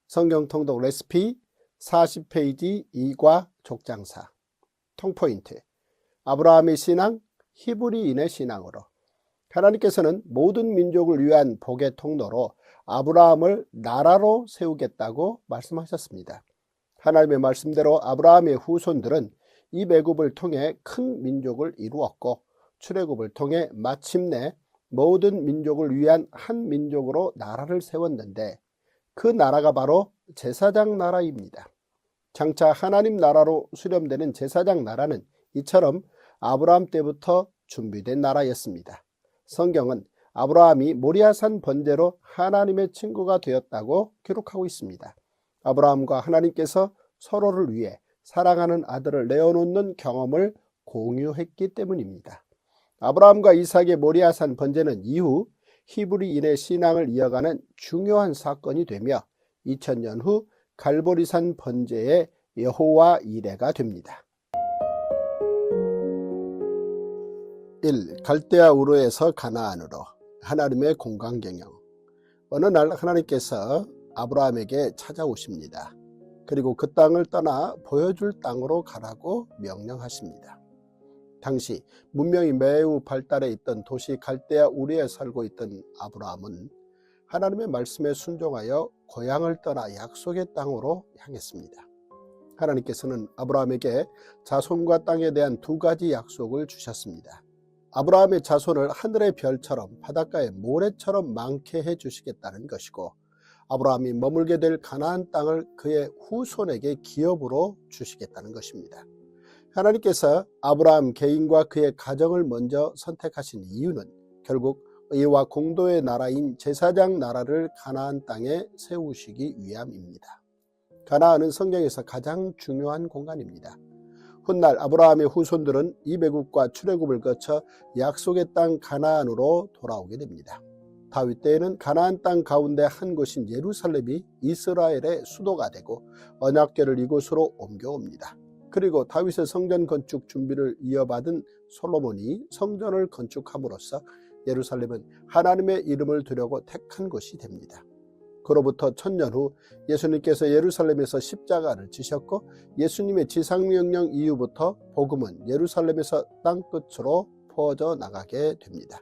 성경 통독 레시피 40페이지 2과 족장사. 통포인트. 아브라함의 신앙, 히브리인의 신앙으로. 하나님께서는 모든 민족을 위한 복의 통로로 아브라함을 나라로 세우겠다고 말씀하셨습니다. 하나님의 말씀대로 아브라함의 후손들은 이 매굽을 통해 큰 민족을 이루었고, 출애굽을 통해 마침내 모든 민족을 위한 한 민족으로 나라를 세웠는데, 그 나라가 바로 제사장 나라입니다. 장차 하나님 나라로 수렴되는 제사장 나라는 이처럼 아브라함 때부터 준비된 나라였습니다. 성경은 아브라함이 모리아산 번제로 하나님의 친구가 되었다고 기록하고 있습니다. 아브라함과 하나님께서 서로를 위해 사랑하는 아들을 내어놓는 경험을 공유했기 때문입니다. 아브라함과 이삭의 모리아산 번제는 이후 히브리인의 신앙을 이어가는 중요한 사건이 되며 2000년 후 갈보리산 번제의 여호와 이레가 됩니다. 1. 갈대아 우르에서 가나안으로. 하나님의 공간 경영. 어느 날 하나님께서 아브라함에게 찾아오십니다. 그리고 그 땅을 떠나 보여줄 땅으로 가라고 명령하십니다. 당시 문명이 매우 발달해 있던 도시 갈대아 우르에 살고 있던 아브라함은 하나님의 말씀에 순종하여 고향을 떠나 약속의 땅으로 향했습니다. 하나님께서는 아브라함에게 자손과 땅에 대한 두 가지 약속을 주셨습니다. 아브라함의 자손을 하늘의 별처럼 바닷가의 모래처럼 많게 해주시겠다는 것이고, 아브라함이 머물게 될 가나안 땅을 그의 후손에게 기업으로 주시겠다는 것입니다. 하나님께서 아브라함 개인과 그의 가정을 먼저 선택하신 이유는 결국 의와 공도의 나라인 제사장 나라를 가나안 땅에 세우시기 위함입니다. 가나안은 성경에서 가장 중요한 공간입니다. 훗날 아브라함의 후손들은 이 매국과 출애굽을 거쳐 약속의 땅 가나안으로 돌아오게 됩니다. 다윗 때에는 가나안 땅 가운데 한 곳인 예루살렘이 이스라엘의 수도가 되고 언약궤를 이곳으로 옮겨옵니다. 그리고 다윗의 성전 건축 준비를 이어받은 솔로몬이 성전을 건축함으로써 예루살렘은 하나님의 이름을 두려고 택한 곳이 됩니다. 그로부터 1000년 후 예수님께서 예루살렘에서 십자가를 지셨고, 예수님의 지상명령 이후부터 복음은 예루살렘에서 땅끝으로 퍼져 나가게 됩니다.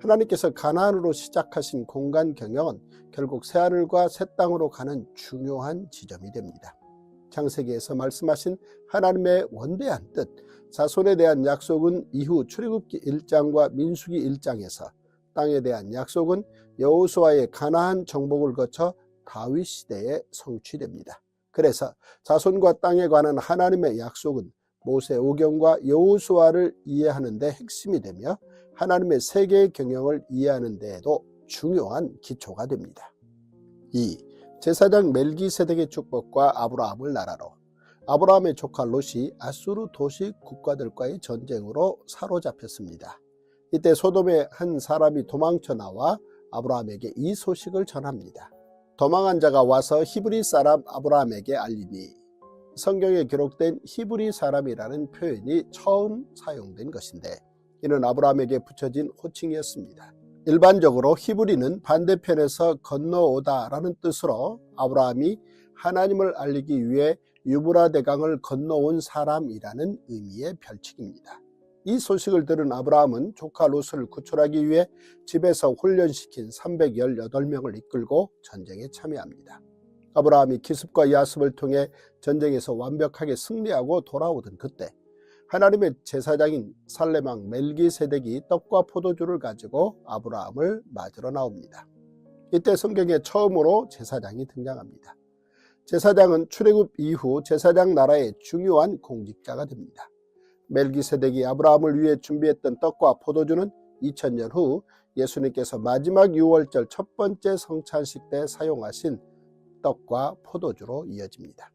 하나님께서 가나안으로 시작하신 공간 경영은 결국 새하늘과 새 땅으로 가는 중요한 지점이 됩니다. 창세기에서 말씀하신 하나님의 원대한 뜻, 자손에 대한 약속은 이후 출애굽기 1장과 민수기 1장에서, 땅에 대한 약속은 여호수아의 가나안 정복을 거쳐 다윗 시대에 성취됩니다. 그래서 자손과 땅에 관한 하나님의 약속은 모세오경과 여호수아를 이해하는 데 핵심이 되며 하나님의 세계 경영을 이해하는 데에도 중요한 기초가 됩니다. 2. 제사장 멜기세덱의 축복과 아브라함을 나라로. 아브라함의 조카 롯이 아수르 도시 국가들과의 전쟁으로 사로잡혔습니다. 이때 소돔의 한 사람이 도망쳐 나와 아브라함에게 이 소식을 전합니다. 도망한 자가 와서 히브리 사람 아브라함에게 알리니. 성경에 기록된 히브리 사람이라는 표현이 처음 사용된 것인데, 이는 아브라함에게 붙여진 호칭이었습니다. 일반적으로 히브리는 반대편에서 건너오다 라는 뜻으로 아브라함이 하나님을 알리기 위해 유브라 대강을 건너온 사람이라는 의미의 별칭입니다. 이 소식을 들은 아브라함은 조카 롯을 구출하기 위해 집에서 훈련시킨 318명을 이끌고 전쟁에 참여합니다. 아브라함이 기습과 야습을 통해 전쟁에서 완벽하게 승리하고 돌아오던 그때, 하나님의 제사장인 살레망 멜기세덱이 떡과 포도주를 가지고 아브라함을 맞으러 나옵니다. 이때 성경에 처음으로 제사장이 등장합니다. 제사장은 출애굽 이후 제사장 나라의 중요한 공직자가 됩니다. 멜기세덱이 아브라함을 위해 준비했던 떡과 포도주는 2000년 후 예수님께서 마지막 유월절 첫 번째 성찬식 때 사용하신 떡과 포도주로 이어집니다.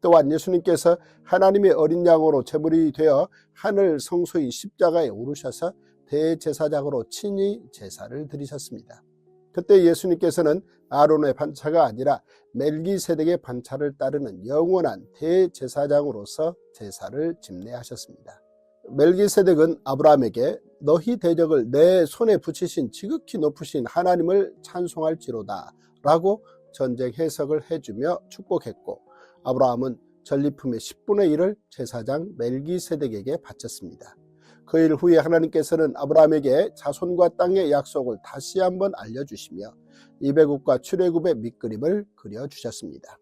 또한 예수님께서 하나님의 어린 양으로 제물이 되어 하늘 성소인 십자가에 오르셔서 대제사장으로 친히 제사를 드리셨습니다. 그때 예수님께서는 아론의 반차가 아니라 멜기세덱의 반차를 따르는 영원한 대제사장으로서 제사를 집례하셨습니다. 멜기세덱은 아브라함에게 너희 대적을 내 손에 붙이신 지극히 높으신 하나님을 찬송할지로다 라고 전쟁 해석을 해주며 축복했고 아브라함은 전리품의 10분의 1을 제사장 멜기세덱에게 바쳤습니다. 그 일 후에 하나님께서는 아브라함에게 자손과 땅의 약속을 다시 한번 알려주시며 이배국과 출애굽의 밑그림을 그려주셨습니다.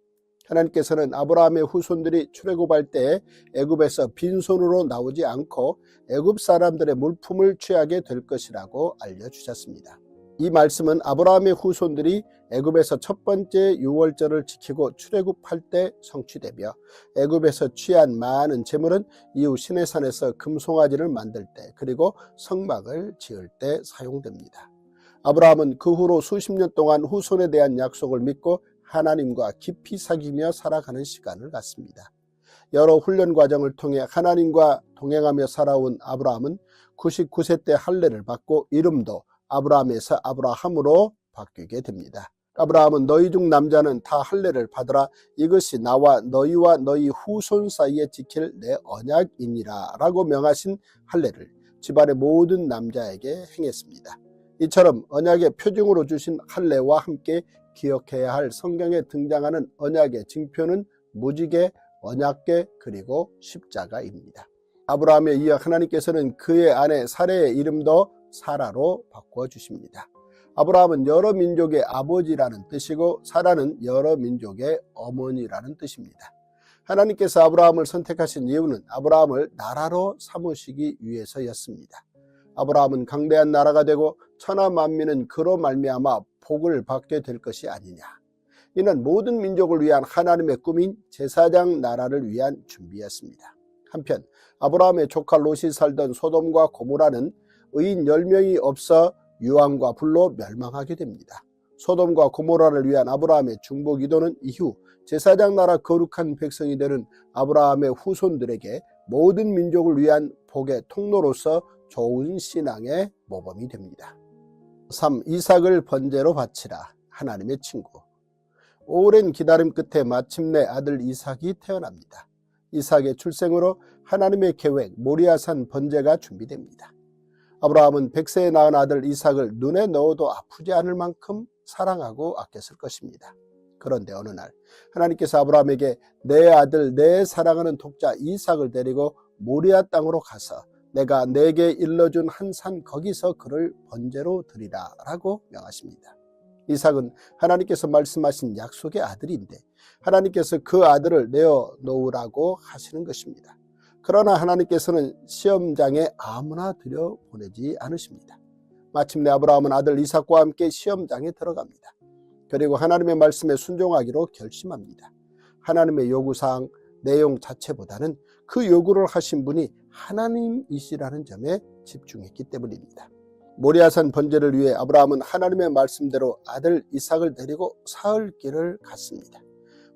하나님께서는 아브라함의 후손들이 출애굽할 때 애굽에서 빈손으로 나오지 않고 애굽 사람들의 물품을 취하게 될 것이라고 알려주셨습니다. 이 말씀은 아브라함의 후손들이 애굽에서 첫 번째 유월절을 지키고 출애굽할 때 성취되며 애굽에서 취한 많은 재물은 이후 시내산에서 금송아지를 만들 때 그리고 성막을 지을 때 사용됩니다. 아브라함은 그 후로 수십 년 동안 후손에 대한 약속을 믿고 하나님과 깊이 사귀며 살아가는 시간을 갖습니다. 여러 훈련 과정을 통해 하나님과 동행하며 살아온 아브라함은 99세 때 할례를 받고 이름도 아브라함에서 아브라함으로 바뀌게 됩니다. 아브라함은 너희 중 남자는 다 할례를 받으라. 이것이 나와 너희와 너희 후손 사이에 지킬 내 언약이니라 라고 명하신 할례를 집안의 모든 남자에게 행했습니다. 이처럼 언약의 표징으로 주신 할례와 함께 기억해야 할 성경에 등장하는 언약의 징표는 무지개, 언약궤 그리고 십자가입니다. 아브라함에 이어 하나님께서는 그의 아내 사레의 이름도 사라로 바꿔주십니다. 아브라함은 여러 민족의 아버지라는 뜻이고 사라는 여러 민족의 어머니라는 뜻입니다. 하나님께서 아브라함을 선택하신 이유는 아브라함을 나라로 삼으시기 위해서였습니다. 아브라함은 강대한 나라가 되고 천하 만민은 그로 말미암아 복을 받게 될 것이 아니냐. 이는 모든 민족을 위한 하나님의 꿈인 제사장 나라를 위한 준비였습니다. 한편 아브라함의 조카 롯이 살던 소돔과 고모라는 의인 10명이 없어 유황과 불로 멸망하게 됩니다. 소돔과 고모라를 위한 아브라함의 중보 기도는 이후 제사장 나라 거룩한 백성이 되는 아브라함의 후손들에게 모든 민족을 위한 복의 통로로서 좋은 신앙의 모범이 됩니다. 3. 이삭을 번제로 바치라. 하나님의 친구. 오랜 기다림 끝에 마침내 아들 이삭이 태어납니다. 이삭의 출생으로 하나님의 계획 모리아산 번제가 준비됩니다. 아브라함은 100세에 낳은 아들 이삭을 눈에 넣어도 아프지 않을 만큼 사랑하고 아꼈을 것입니다. 그런데 어느 날 하나님께서 아브라함에게 내 아들 내 사랑하는 독자 이삭을 데리고 모리아 땅으로 가서 내가 내게 일러준 한 산 거기서 그를 번제로 드리라 라고 명하십니다. 이삭은 하나님께서 말씀하신 약속의 아들인데 하나님께서 그 아들을 내어 놓으라고 하시는 것입니다. 그러나 하나님께서는 시험장에 아무나 들여보내지 않으십니다. 마침내 아브라함은 아들 이삭과 함께 시험장에 들어갑니다. 그리고 하나님의 말씀에 순종하기로 결심합니다. 하나님의 요구사항 내용 자체보다는 그 요구를 하신 분이 하나님이시라는 점에 집중했기 때문입니다. 모리아산 번제를 위해 아브라함은 하나님의 말씀대로 아들 이삭을 데리고 사흘 길을 갔습니다.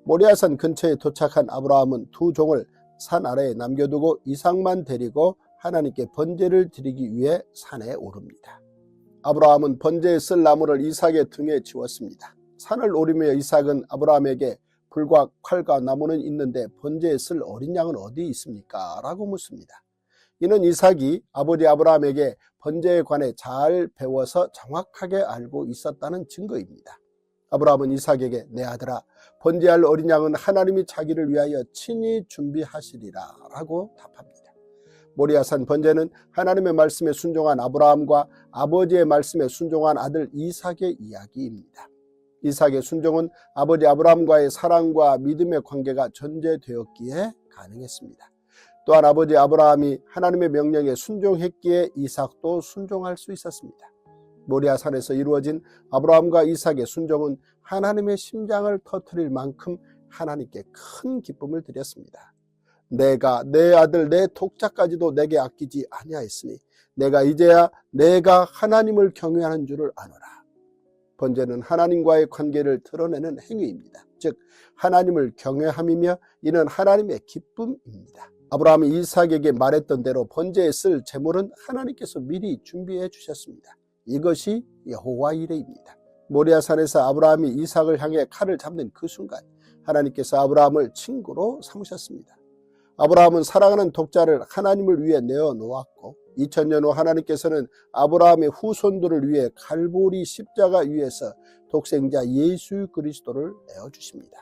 모리아산 근처에 도착한 아브라함은 두 종을 산 아래에 남겨두고 이삭만 데리고 하나님께 번제를 드리기 위해 산에 오릅니다. 아브라함은 번제에 쓸 나무를 이삭의 등에 지웠습니다. 산을 오르며 이삭은 아브라함에게 불과 칼과 나무는 있는데 번제에 쓸 어린 양은 어디 있습니까? 라고 묻습니다. 이는 이삭이 아버지 아브라함에게 번제에 관해 잘 배워서 정확하게 알고 있었다는 증거입니다. 아브라함은 이삭에게 내 아들아 번제할 어린 양은 하나님이 자기를 위하여 친히 준비하시리라 라고 답합니다. 모리아산 번제는 하나님의 말씀에 순종한 아브라함과 아버지의 말씀에 순종한 아들 이삭의 이야기입니다. 이삭의 순종은 아버지 아브라함과의 사랑과 믿음의 관계가 전제되었기에 가능했습니다. 또한 아버지 아브라함이 하나님의 명령에 순종했기에 이삭도 순종할 수 있었습니다. 모리아산에서 이루어진 아브라함과 이삭의 순종은 하나님의 심장을 터뜨릴 만큼 하나님께 큰 기쁨을 드렸습니다. 내가 내 아들 내 독자까지도 내게 아끼지 아니하였으니 내가 이제야 내가 하나님을 경외하는 줄을 아노라. 번제는 하나님과의 관계를 드러내는 행위입니다. 즉 하나님을 경외함이며 이는 하나님의 기쁨입니다. 아브라함이 이삭에게 말했던 대로 번제에 쓸 제물은 하나님께서 미리 준비해 주셨습니다. 이것이 여호와 이레입니다. 모리아산에서 아브라함이 이삭을 향해 칼을 잡는 그 순간 하나님께서 아브라함을 친구로 삼으셨습니다. 아브라함은 사랑하는 독자를 하나님을 위해 내어 놓았고 2000년 후 하나님께서는 아브라함의 후손들을 위해 갈보리 십자가 위에서 독생자 예수 그리스도를 내어주십니다.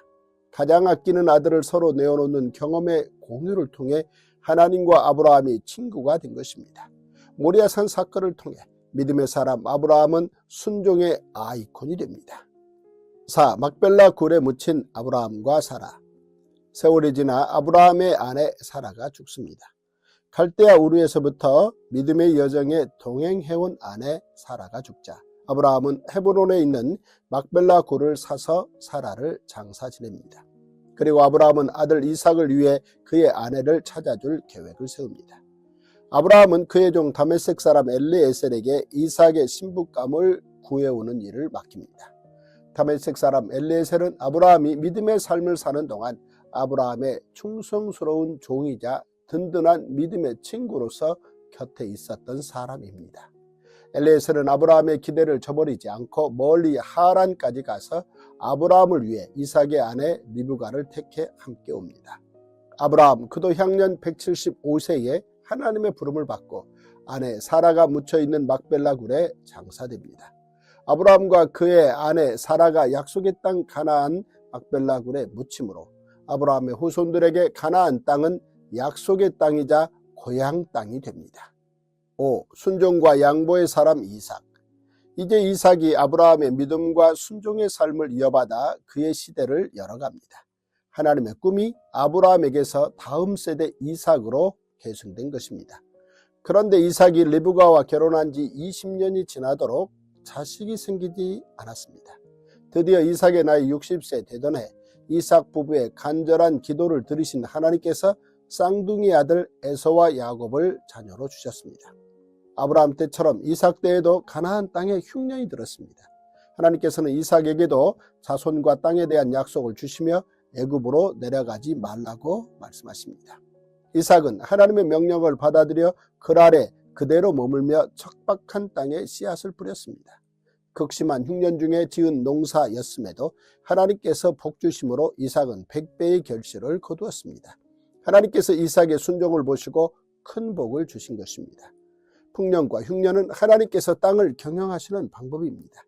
가장 아끼는 아들을 서로 내어놓는 경험의 공유를 통해 하나님과 아브라함이 친구가 된 것입니다. 모리아산 사건을 통해 믿음의 사람 아브라함은 순종의 아이콘이 됩니다. 4. 막벨라 굴에 묻힌 아브라함과 사라. 세월이 지나 아브라함의 아내 사라가 죽습니다. 갈대아 우르에서부터 믿음의 여정에 동행해온 아내 사라가 죽자 아브라함은 헤브론에 있는 막벨라 굴을 사서 사라를 장사 지냅니다. 그리고 아브라함은 아들 이삭을 위해 그의 아내를 찾아줄 계획을 세웁니다. 아브라함은 그의 종 다메섹 사람 엘리에셀에게 이삭의 신부감을 구해오는 일을 맡깁니다. 다메섹 사람 엘리에셀은 아브라함이 믿음의 삶을 사는 동안 아브라함의 충성스러운 종이자 든든한 믿음의 친구로서 곁에 있었던 사람입니다. 엘리에셀은 아브라함의 기대를 저버리지 않고 멀리 하란까지 가서 아브라함을 위해 이삭의 아내 리브가를 택해 함께 옵니다. 아브라함 그도 향년 175세에 하나님의 부름을 받고 아내 사라가 묻혀있는 막벨라 굴에 장사됩니다. 아브라함과 그의 아내 사라가 약속의 땅 가나안 막벨라 굴에 묻힘으로 아브라함의 후손들에게 가나안 땅은 약속의 땅이자 고향 땅이 됩니다. 5. 순종과 양보의 사람 이삭. 이제 이삭이 아브라함의 믿음과 순종의 삶을 이어받아 그의 시대를 열어갑니다. 하나님의 꿈이 아브라함에게서 다음 세대 이삭으로 계승된 것입니다. 그런데 이삭이 리브가와 결혼한 지 20년이 지나도록 자식이 생기지 않았습니다. 드디어 이삭의 나이 60세 되던 해 이삭 부부의 간절한 기도를 들으신 하나님께서 쌍둥이 아들 에서와 야곱을 자녀로 주셨습니다. 아브라함 때처럼 이삭 때에도 가나안 땅에 흉년이 들었습니다. 하나님께서는 이삭에게도 자손과 땅에 대한 약속을 주시며 애굽으로 내려가지 말라고 말씀하십니다. 이삭은 하나님의 명령을 받아들여 그 아래 그대로 머물며 척박한 땅에 씨앗을 뿌렸습니다. 극심한 흉년 중에 지은 농사였음에도 하나님께서 복 주심으로 이삭은 100배의 결실을 거두었습니다. 하나님께서 이삭의 순종을 보시고 큰 복을 주신 것입니다. 풍년과 흉년은 하나님께서 땅을 경영하시는 방법입니다.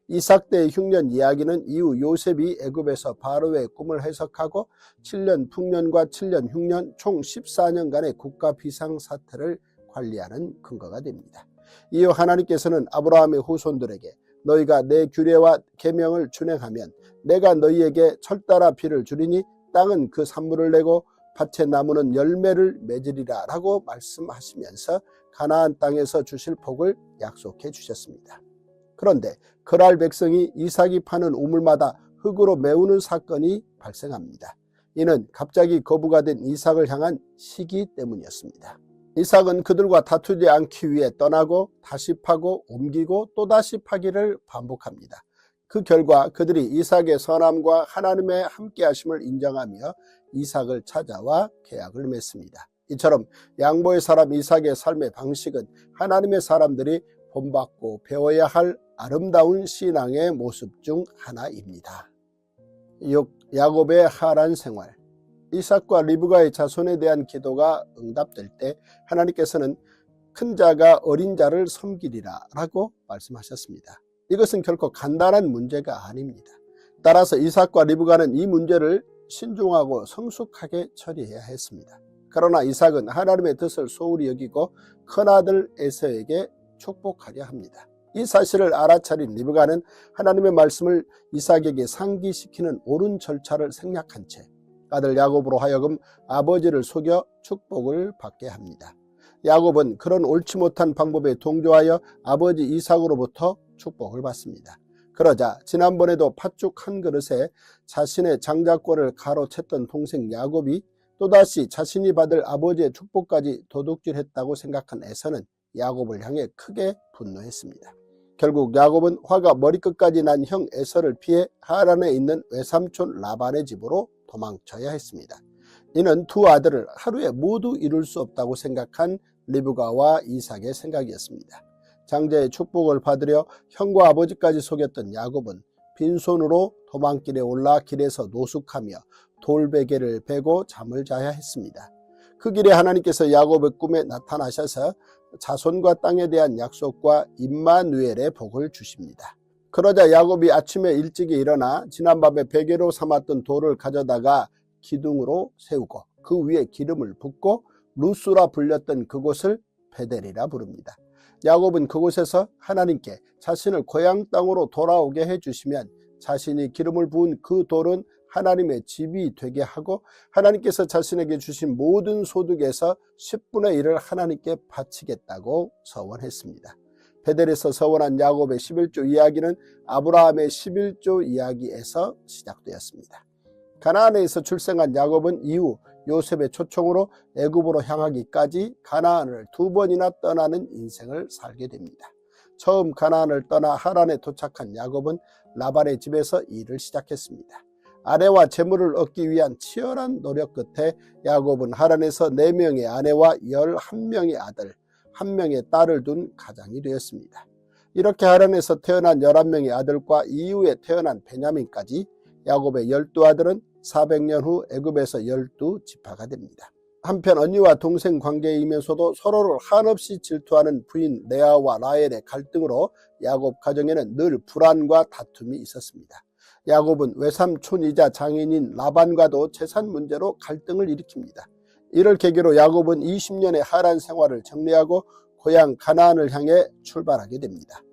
이삭 때의 흉년 이야기는 이후 요셉이 애굽에서 바로의 꿈을 해석하고 7년 풍년과 7년 흉년 총 14년간의 국가 비상사태를 관리하는 근거가 됩니다. 이후 하나님께서는 아브라함의 후손들에게 너희가 내 규례와 계명을 준행하면 내가 너희에게 철따라 비를 주리니 땅은 그 산물을 내고 밭의 나무는 열매를 맺으리라 라고 말씀하시면서 가나안 땅에서 주실 복을 약속해 주셨습니다. 그런데 그랄 백성이 이삭이 파는 우물마다 흙으로 메우는 사건이 발생합니다. 이는 갑자기 거부가 된 이삭을 향한 시기 때문이었습니다. 이삭은 그들과 다투지 않기 위해 떠나고 다시 파고 옮기고 또다시 파기를 반복합니다. 그 결과 그들이 이삭의 선함과 하나님의 함께하심을 인정하며 이삭을 찾아와 계약을 맺습니다. 이처럼 양보의 사람 이삭의 삶의 방식은 하나님의 사람들이 본받고 배워야 할 아름다운 신앙의 모습 중 하나입니다. 6. 야곱의 하란 생활. 이삭과 리브가의 자손에 대한 기도가 응답될 때 하나님께서는 큰 자가 어린 자를 섬기리라 라고 말씀하셨습니다. 이것은 결코 간단한 문제가 아닙니다. 따라서 이삭과 리브가는 이 문제를 신중하고 성숙하게 처리해야 했습니다. 그러나 이삭은 하나님의 뜻을 소홀히 여기고 큰아들 에서에게 축복하려 합니다. 이 사실을 알아차린 리브가는 하나님의 말씀을 이삭에게 상기시키는 옳은 절차를 생략한 채 아들 야곱으로 하여금 아버지를 속여 축복을 받게 합니다. 야곱은 그런 옳지 못한 방법에 동조하여 아버지 이삭으로부터 축복을 받습니다. 그러자 지난번에도 팥죽 한 그릇에 자신의 장자권을 가로챘던 동생 야곱이 또다시 자신이 받을 아버지의 축복까지 도둑질했다고 생각한 에서는 야곱을 향해 크게 분노했습니다. 결국 야곱은 화가 머리끝까지 난 형 에서를 피해 하란에 있는 외삼촌 라반의 집으로 도망쳐야 했습니다. 이는 두 아들을 하루에 모두 이룰 수 없다고 생각한 리브가와 이삭의 생각이었습니다. 장자의 축복을 받으려 형과 아버지까지 속였던 야곱은 빈손으로 도망길에 올라 길에서 노숙하며 돌베개를 베고 잠을 자야 했습니다. 그 길에 하나님께서 야곱의 꿈에 나타나셔서 자손과 땅에 대한 약속과 임마누엘의 복을 주십니다. 그러자 야곱이 아침에 일찍이 일어나 지난밤에 베개로 삼았던 돌을 가져다가 기둥으로 세우고 그 위에 기름을 붓고 루스라 불렸던 그곳을 베델이라 부릅니다. 야곱은 그곳에서 하나님께 자신을 고향 땅으로 돌아오게 해주시면 자신이 기름을 부은 그 돌은 하나님의 집이 되게 하고 하나님께서 자신에게 주신 모든 소득에서 10분의 1을 하나님께 바치겠다고 서원했습니다. 베델에서 서원한 야곱의 11조 이야기는 아브라함의 11조 이야기에서 시작되었습니다. 가나안에서 출생한 야곱은 이후 요셉의 초청으로 애굽으로 향하기까지 가나안을 2번이나 떠나는 인생을 살게 됩니다. 처음 가나안을 떠나 하란에 도착한 야곱은 라반의 집에서 일을 시작했습니다. 아내와 재물을 얻기 위한 치열한 노력 끝에 야곱은 하란에서 4명의 아내와 11명의 아들, 1명의 딸을 둔 가장이 되었습니다. 이렇게 하란에서 태어난 11명의 아들과 이후에 태어난 베냐민까지 야곱의 12아들은 400년 후 애굽에서 12지파가 됩니다. 한편 언니와 동생 관계이면서도 서로를 한없이 질투하는 부인 레아와 라헬의 갈등으로 야곱 가정에는 늘 불안과 다툼이 있었습니다. 야곱은 외삼촌이자 장인인 라반과도 재산 문제로 갈등을 일으킵니다. 이를 계기로 야곱은 20년의 하란 생활을 정리하고 고향 가나안을 향해 출발하게 됩니다.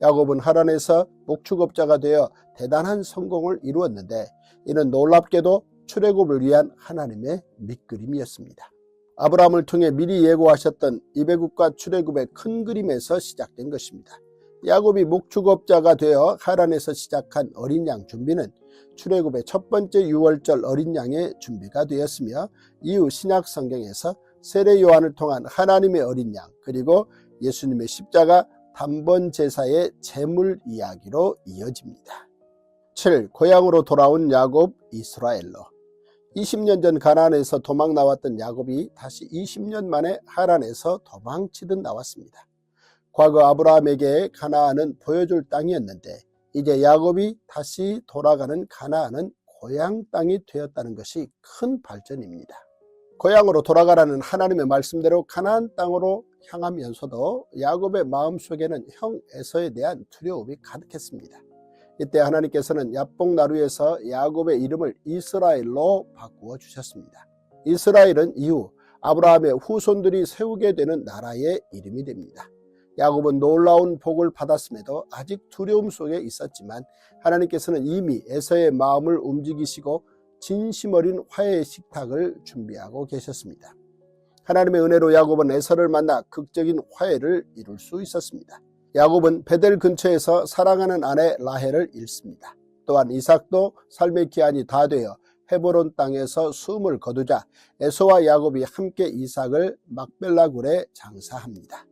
야곱은 하란에서 목축업자가 되어 대단한 성공을 이루었는데 이는 놀랍게도 출애굽을 위한 하나님의 밑그림이었습니다. 아브라함을 통해 미리 예고하셨던 이배국과 출애굽의 큰 그림에서 시작된 것입니다. 야곱이 목축업자가 되어 하란에서 시작한 어린 양 준비는 출애굽의 첫 번째 유월절 어린 양의 준비가 되었으며 이후 신약 성경에서 세례 요한을 통한 하나님의 어린 양 그리고 예수님의 십자가 단번 제사의 제물 이야기로 이어집니다. 7. 고향으로 돌아온 야곱 이스라엘로. 20년 전 가나안에서 도망 나왔던 야곱이 다시 20년 만에 하란에서 도망치듯 나왔습니다. 과거 아브라함에게 가나안은 보여줄 땅이었는데 이제 야곱이 다시 돌아가는 가나안은 고향 땅이 되었다는 것이 큰 발전입니다. 고향으로 돌아가라는 하나님의 말씀대로 가나안 땅으로 향하면서도 야곱의 마음속에는 형 에서에 대한 두려움이 가득했습니다. 이때 하나님께서는 야복나루에서 야곱의 이름을 이스라엘로 바꾸어 주셨습니다. 이스라엘은 이후 아브라함의 후손들이 세우게 되는 나라의 이름이 됩니다. 야곱은 놀라운 복을 받았음에도 아직 두려움 속에 있었지만 하나님께서는 이미 에서의 마음을 움직이시고 진심 어린 화해의 식탁을 준비하고 계셨습니다. 하나님의 은혜로 야곱은 에서를 만나 극적인 화해를 이룰 수 있었습니다. 야곱은 베델 근처에서 사랑하는 아내 라헬을 잃습니다. 또한 이삭도 삶의 기한이 다 되어 헤브론 땅에서 숨을 거두자 에서와 야곱이 함께 이삭을 막벨라 굴에 장사합니다.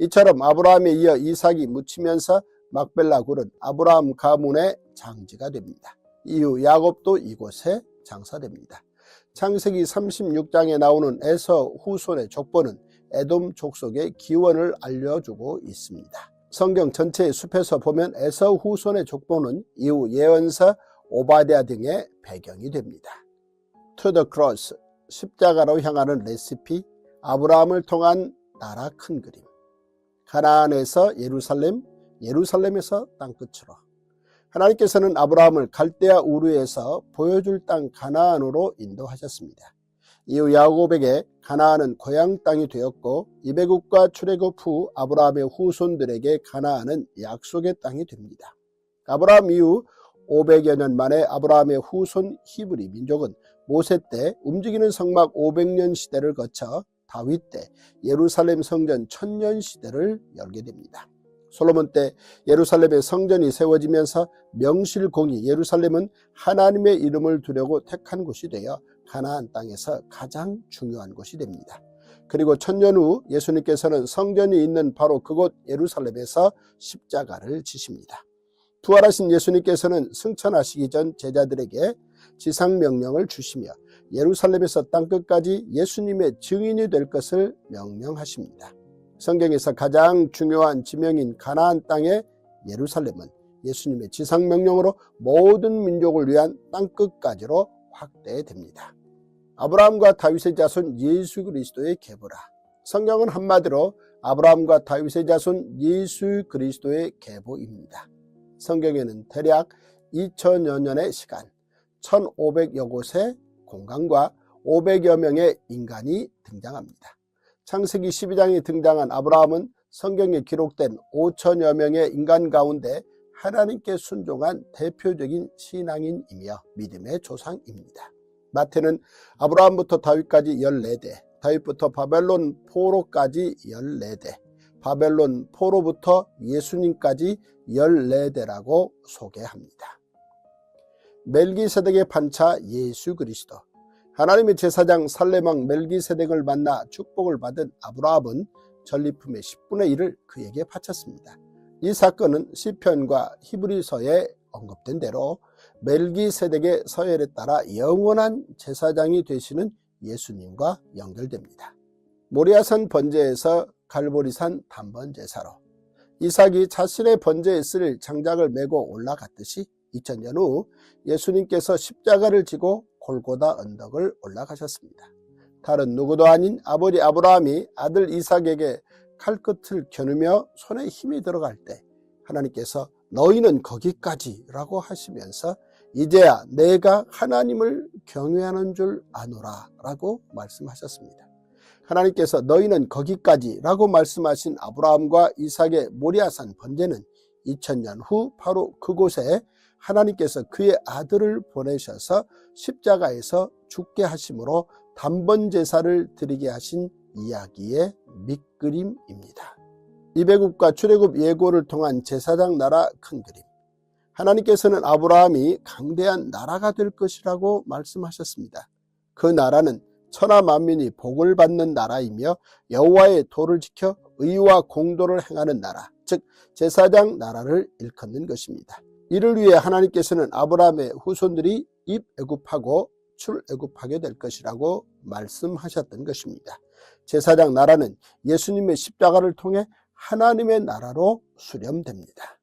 이처럼 아브라함에 이어 이삭이 묻히면서 막벨라 굴은 아브라함 가문의 장지가 됩니다. 이후 야곱도 이곳에 장사됩니다. 창세기 36장에 나오는 에서 후손의 족보는 에돔 족속의 기원을 알려주고 있습니다. 성경 전체의 숲에서 보면 에서 후손의 족보는 이후 예언서 오바댜 등의 배경이 됩니다. To the cross, 십자가로 향하는 레시피, 아브라함을 통한 나라 큰 그림. 가나안에서 예루살렘, 예루살렘에서 땅끝으로. 하나님께서는 아브라함을 갈대아 우르에서 보여줄 땅 가나안으로 인도하셨습니다. 이후 야곱에게 가나안은 고향 땅이 되었고 이배국과 출애굽 후 아브라함의 후손들에게 가나안은 약속의 땅이 됩니다. 아브라함 이후 500여 년 만에 아브라함의 후손 히브리 민족은 모세 때 움직이는 성막 500년 시대를 거쳐 다윗 때 예루살렘 성전 1000년 시대를 열게 됩니다. 솔로몬 때 예루살렘의 성전이 세워지면서 명실공히 예루살렘은 하나님의 이름을 두려고 택한 곳이 되어 가나안 땅에서 가장 중요한 곳이 됩니다. 그리고 1000년 후 예수님께서는 성전이 있는 바로 그곳 예루살렘에서 십자가를 지십니다. 부활하신 예수님께서는 승천하시기 전 제자들에게 지상명령을 주시며 예루살렘에서 땅끝까지 예수님의 증인이 될 것을 명령하십니다. 성경에서 가장 중요한 지명인 가나안 땅의 예루살렘은 예수님의 지상명령으로 모든 민족을 위한 땅끝까지로 확대됩니다. 아브라함과 다윗의 자손 예수 그리스도의 계보라. 성경은 한마디로 아브라함과 다윗의 자손 예수 그리스도의 계보입니다. 성경에는 대략 2000여 년의 시간, 1500여 곳의 공간과 500여 명의 인간이 등장합니다. 창세기 12장에 등장한 아브라함은 성경에 기록된 5000여 명의 인간 가운데 하나님께 순종한 대표적인 신앙인이며 믿음의 조상입니다. 마태는 아브라함부터 다윗까지 14대, 다윗부터 바벨론 포로까지 14대, 바벨론 포로부터 예수님까지 14대라고 소개합니다. 멜기세덱의 판차 예수 그리스도. 하나님의 제사장 살레망 멜기세덱을 만나 축복을 받은 아브라함은 전리품의 10분의 1을 그에게 바쳤습니다. 이 사건은 시편과 히브리서에 언급된 대로 멜기세덱의 서열에 따라 영원한 제사장이 되시는 예수님과 연결됩니다. 모리아산 번제에서 갈보리산 단번제사로 이삭이 자신의 번제에 쓸 장작을 메고 올라갔듯이 2000년 후 예수님께서 십자가를 지고 골고다 언덕을 올라가셨습니다. 다른 누구도 아닌 아버지 아브라함이 아들 이삭에게 칼끝을 겨누며 손에 힘이 들어갈 때 하나님께서 너희는 거기까지 라고 하시면서 이제야 내가 하나님을 경외하는 줄 아노라 라고 말씀하셨습니다. 하나님께서 너희는 거기까지 라고 말씀하신 아브라함과 이삭의 모리아산 번제는 2000년 후 바로 그곳에 하나님께서 그의 아들을 보내셔서 십자가에서 죽게 하심으로 단번제사를 드리게 하신 이야기의 밑그림입니다. 이배굽과 출애굽 예고를 통한 제사장 나라 큰 그림. 하나님께서는 아브라함이 강대한 나라가 될 것이라고 말씀하셨습니다. 그 나라는 천하 만민이 복을 받는 나라이며 여호와의 도를 지켜 의와 공도를 행하는 나라, 즉 제사장 나라를 일컫는 것입니다. 이를 위해 하나님께서는 아브라함의 후손들이 입애굽하고 출애굽하게 될 것이라고 말씀하셨던 것입니다. 제사장 나라는 예수님의 십자가를 통해 하나님의 나라로 수렴됩니다.